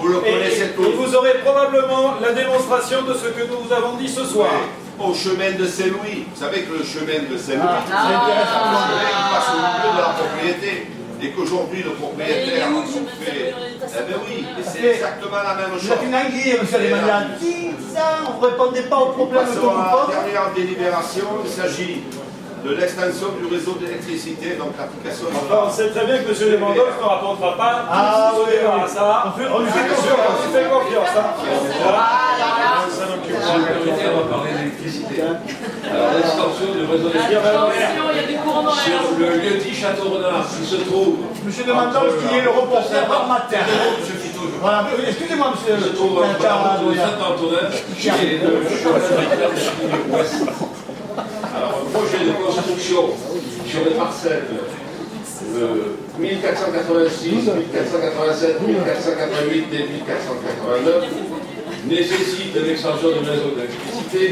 Vous le connaissez tous. Et vous aurez probablement la démonstration de ce que nous vous avons dit ce soir. Oui. Au chemin de Saint-Louis. Vous savez que le chemin de Saint-Louis, c'est intéressant. Le chemin qui passe au milieu de la propriété. Et qu'aujourd'hui, le propriétaire nous fait... Eh bien oui, c'est exactement la même chose. C'est une anguille, monsieur Lehmann. Il y a 10 ans, on ne répondait pas aux problèmes que vous Passons à posez. la dernière délibération, il s'agit de l'extension du réseau d'électricité, donc l'application de Enfin, on sait très bien que M. Lewandowski ne rapportera pas à ça. On lui fait confiance. On lui fait confiance. On va parler d'électricité. Alors, l'extension du réseau d'électricité sur le lieu dit Château-Renard, qui se trouve. Monsieur Lewandowski, qui est le reporter par matin. Voilà, excusez-moi, monsieur. Se trouve au de Saint-Antonin, qui est le chemin de l'Ouest. Alors, un projet de construction sur les parcelles 1486, 1487, 1488 et 1489 nécessite l'extension du réseau d'électricité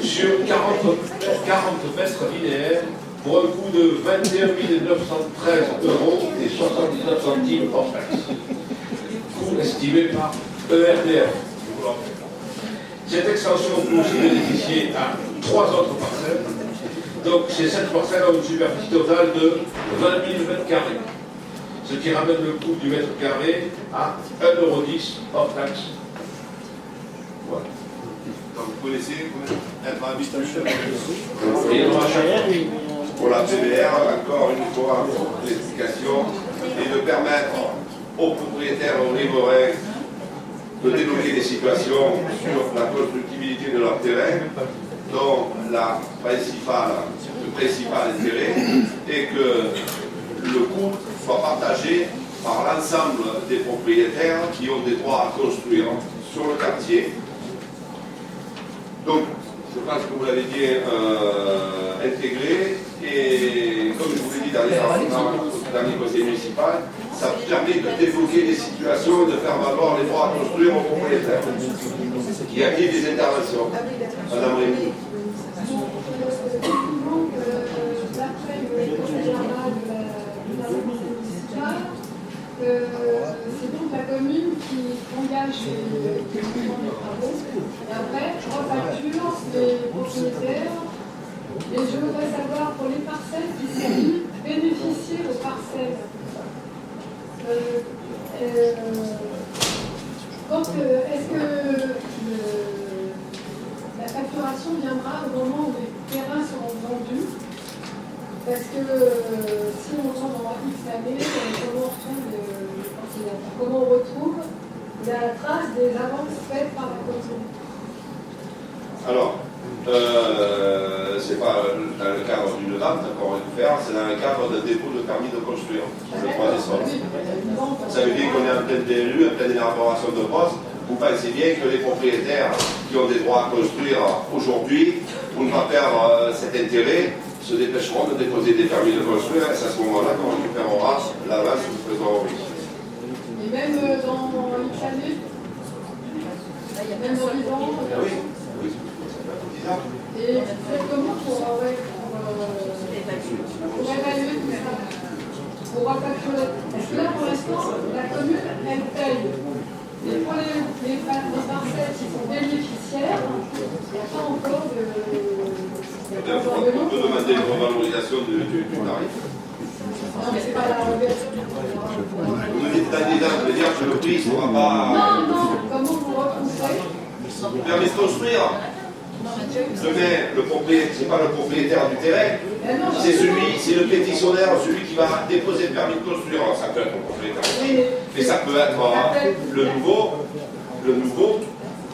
sur 40 mètres linéaires pour un coût de 21 913 € et 79 centimes hors taxe. Coût estimé par ERDF. Cette extension peut aussi bénéficier à 3 autres parcelles. Donc ces 7 parcelles ont une superficie totale de 20 000 m², ce qui ramène le coût du mètre carré à 1,10 € hors taxe. Voilà. Donc vous connaissez être habitué Et il y aura chaque pour la PBR, encore une fois, l'explication et de permettre aux propriétaires, aux riverains, de débloquer des situations sur la constructibilité de leur terrain, dont le principal intérêt est que le coût soit partagé par l'ensemble des propriétaires qui ont des droits à construire sur le quartier. Donc, je pense que vous l'avez bien intégré, et comme je vous l'ai dit dans le dernier conseil municipal, ça permet de débloquer des situations et de faire valoir les droits à construire aux propriétaires qui activent des interventions. Madame Rémy. C'est donc la commune qui engage les travaux et après refacture les propriétaires. Et je voudrais savoir pour les parcelles qui sont bénéficier aux parcelles. Est-ce que la facturation viendra au moment où les terrains seront vendus? Parce que si on vend dans X années, comment on retrouve la trace des avances faites par la commune? Alors, c'est pas dans le cadre d'une vente qu'on va le faire, c'est dans le cadre d'un dépôt de permis de construire, le 3 décembre. Ça veut dire qu'on est en pleine DLU, en pleine élaboration de poste. Vous pensez bien que les propriétaires qui ont des droits à construire aujourd'hui, pour ne pas perdre cet intérêt, se dépêcheront de déposer des permis de construire, et c'est à ce moment-là qu'on récupérera l'avance du trésorerie. Et même dans X années, même dans 10 ans. Oui. Et faites comment pour évaluer tout ça? Pour refacturer. Parce que là, pour l'instant, la commune, elle paye. Et pour les parcelles qui sont bénéficiaires, il n'y a pas encore de... On peut demander une revalorisation du tarif. Non, mais c'est pas la revalorisation du tarif. Vous me dites de dire que le prix ne sera pas... Non, comment vous retrouverez? Permis de construire. Demain, le propriétaire, c'est pas le propriétaire du terrain, c'est le pétitionnaire, celui qui va déposer le permis de construire. Alors, ça peut être le propriétaire aussi, mais ça peut être le nouveau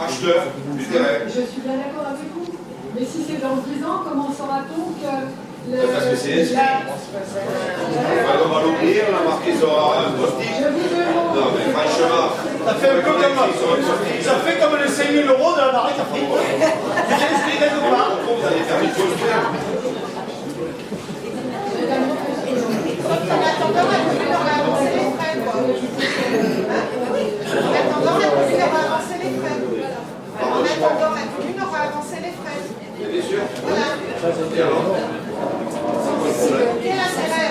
acheteur du terrain. Je suis bien d'accord avec vous. Mais si c'est dans 10 ans, comment saura-t-on que... Parce que c'est inscrit. On va l'ouvrir, on va marquer sur un post-it. Non, mais franchement, ça fait comme les 5 000 € de la baraque à frites. J'ai inscrit quelque part. Vous avez permis de construire. En attendant, la commune aura avancé les frais. En attendant, la commune aura avancé les frais. En attendant, la commune aura avancé les frais. Bien sûr. Voilà. Et alors, quel intérêt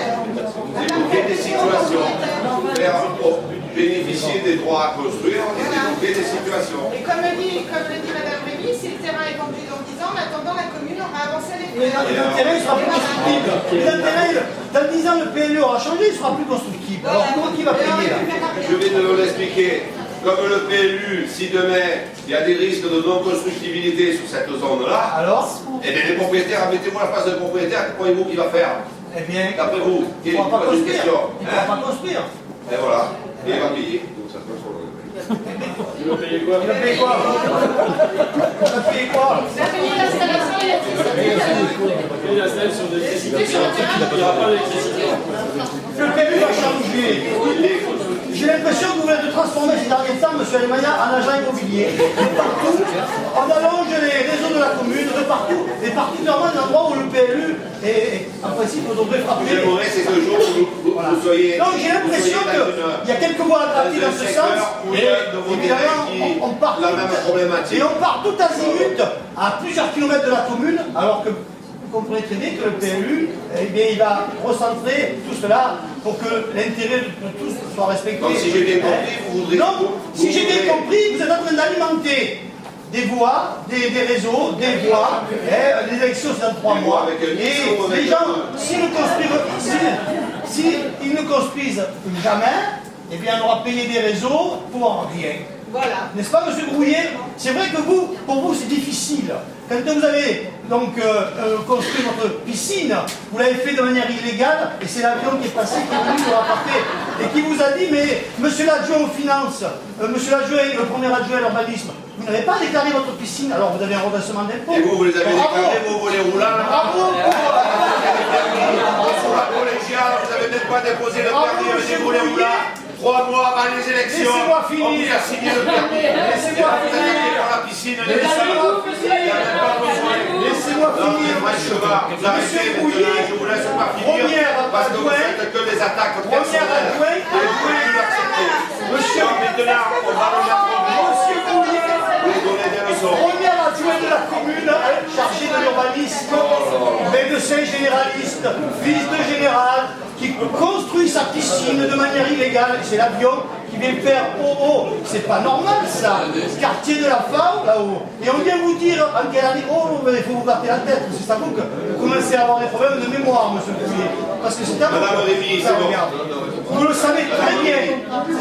débloquer des situations, faire bénéficier des droits à construire et développer des situations. Et comme le dit Madame Rémy, si le terrain est vendu dans 10 ans, en attendant, la commune aura avancé les Mais l'intérêt, il sera plus constructible. Et l'intérêt, dans 10 ans, le PLU aura changé, il sera plus constructible. Alors, comment qui va payer là? Je vais de vous l'expliquer. Comme le PLU, si demain il y a des risques de non-constructibilité sur cette zone-là, Alors, eh bien les propriétaires, mettez-moi la place de propriétaire, que croyez-vous qu'il va faire? eh bien, D'après vous, il ne pourra pas pose une construire. question. Il ne pourra pas construire. Et voilà, et il va payer. Il va payer quoi? Il va payer quoi? Il va payer quoi? La payer l'installation électrique. Il paye l'installation d'électricité. Il n'y aura pas d'électricité. Le PLU va changer. J'ai l'impression que vous voulez transformer ces derniers temps, M. Alemania, en agent immobilier. Et partout, on allonge les réseaux de la commune, de partout, et particulièrement dans l'endroit où le PLU est, en principe, vous devrez frapper. J'aimerais, c'est que le jour où vous soyez. Donc j'ai l'impression qu'il y a quelques voies attractives dans ce sens, et évidemment, on part la même problématique. et on part tout azimut à plusieurs kilomètres de la commune, alors que vous comprenez très bien que le PLU, eh bien, il va recentrer tout cela pour que l'intérêt de tous soit respecté. Donc si j'ai bien compris, vous voudrez... Non, si j'ai bien compris, vous êtes en train d'alimenter des voies, des réseaux, des voies, les élections c'est dans 3 mois. Et les gens, s'ils ne construisent jamais, eh bien on aura payé des réseaux pour rien. Voilà. N'est-ce pas, M. Brouillet? C'est vrai que pour vous, c'est difficile. Quand vous avez donc construit votre piscine, vous l'avez fait de manière illégale, et c'est l'avion qui est passé, qui est venu vous rapporter, et qui vous a dit, mais monsieur l'adjoint aux finances, monsieur l'adjoint, le premier adjoint à l'urbanisme, vous n'avez pas déclaré votre piscine, alors vous avez un redressement d'impôt. Et vous les avez déclarés, vos volets roulants. Bravo. Pour la collégiale, vous n'avez même pas déposé le permis avec des volets roulants. 3 mois avant les élections, Laissez-moi on finir. vous a signé le permis. Laissez-moi Vous êtes finir. par la piscine, les Laissez-moi finir. Laissez-moi finir. Vous arrêtez maintenant, je vous laisse pas finir. Parce que vous faites que des attaques personnelles. Et vous ne l'acceptez. Monsieur, Maintenant, on va le mettre en Monsieur Brouillet, vous donner des leçons. premier adjoint de la commune, chargé de l'urbanisme, médecin généraliste, fils de général, qui construit sa piscine de manière illégale. C'est l'avion qui vient faire c'est pas normal ça. Quartier de la FAO là-haut. Et on vient vous dire en quelle année, il faut vous battre la tête. C'est ça vous que vous commencez à avoir des problèmes de mémoire, monsieur Brouillet. Parce que c'est un Madame Rémy, c'est bon. Vous le savez très bien.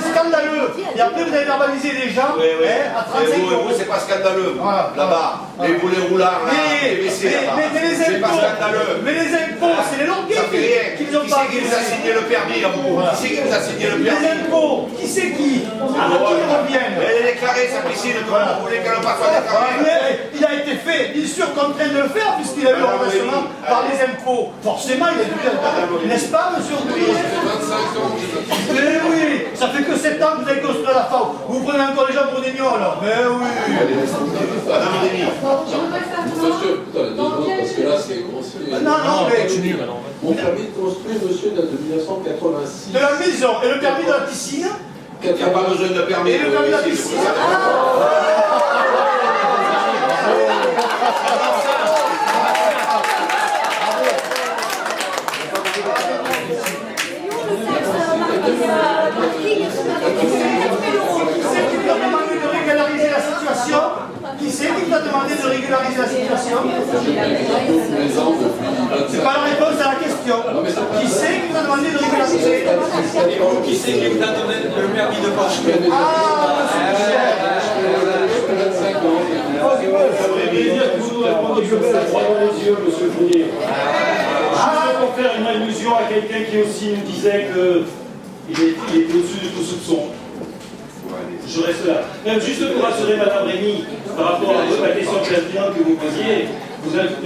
C'est scandaleux. Et après vous avez verbalisé les gens à 35 euros. Vous, c'est pas scandaleux. Voilà. Là-bas, les boulets roulants, là, les WC là-bas. Mais les C'est pas impôts, scandaleux. mais les impôts, c'est les Ça langues fait rien. qui nous ont pas Qui vous a signé le permis à vous? Qui c'est qui vous a signé le Les permis? impôts, qui c'est qui? À qui ils reviennent? Elle est déclarée sa piscine, comment vous voulez qu'elle ne pas soit déclarée? Mais il a été fait, bien sûr, contraint de le faire, puisqu'il a eu un redressement par les impôts. Forcément, il a dû le. N'est-ce pas, monsieur Brouillet? 25 ans que j'ai pas fait. Mais oui, ça fait que 7 ans que vous avez construit la FAO. Vous prenez encore les gens pour des gnolls. Mais oui. Madame Rémy. Bon, je voudrais Monsieur, attendez, savoir dans quel... parce que là c'est grossier. Non, mais. Mon permis de construire, monsieur, date de 1986. De la maison et le permis de la piscine. Il n'y a pas besoin de permis. Et le permis de la ici, piscine. vous savez. Qui c'est qui t'a demandé de régulariser la situation? C'est pas la réponse à la question. Qui c'est qui t'a demandé de régulariser? Qui c'est qui vous a donné le permis de construire? Monsieur Fournier. Juste pour faire une allusion à quelqu'un qui aussi nous disait qu'il était au-dessus de tout soupçon. Je reste là. Même juste pour rassurer Madame Rémy, par rapport à la question pertinente que vous posiez,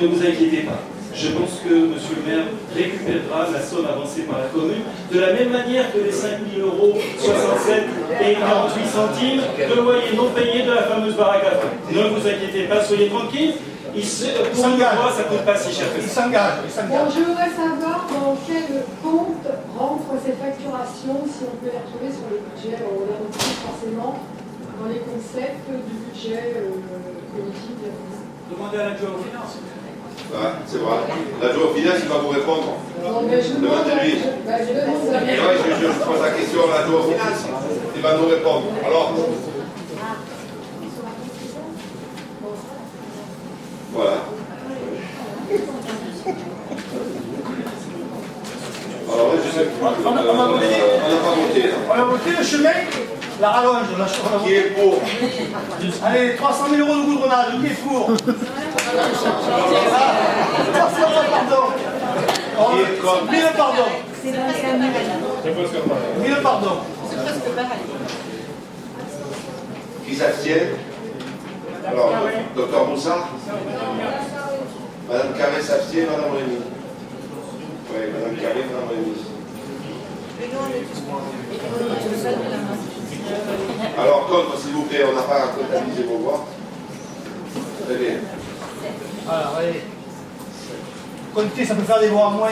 ne vous inquiétez pas. Je pense que M. le maire récupérera la somme avancée par la commune, de la même manière que les 5 000 € 67 et 48 centimes de loyer non payé de la fameuse baraque à feu. Ne vous inquiétez pas, soyez tranquilles. Pour une fois, ça ne coûte pas si cher que Il ça. s'engage. Bon, je voudrais savoir dans quel compte rentrent ces facturations, si on peut les retrouver sur le budget. On les retrouve forcément dans les concepts du budget politique. Demandez à l'adjoint aux finances. Ouais, c'est vrai. L'adjoint au finance, il va vous répondre. Non, mais je demande, Demandez-lui. je demande Et ouais, je pose la question à l'adjoint aux finances. Et il va nous répondre. Alors, voilà. Alors, je sais plus. On n'a pas voté. On a voté le chemin, la rallonge, on a Qui est pour? Allez, 300 000 € de goudronnage, qui est pour? 300 pardon. Qui est contre? 1000 pardon. 1000 pardon. Qui s'abstient? Alors, docteur Moussa? Madame Carré s'abstient, Madame Rémy? Oui, Madame Carré, Madame Rémy. Alors, contre, s'il vous plaît, on n'a pas comptabilisé vos voix. Très bien. Alors, allez. Comptez, ça peut faire des voix en moins.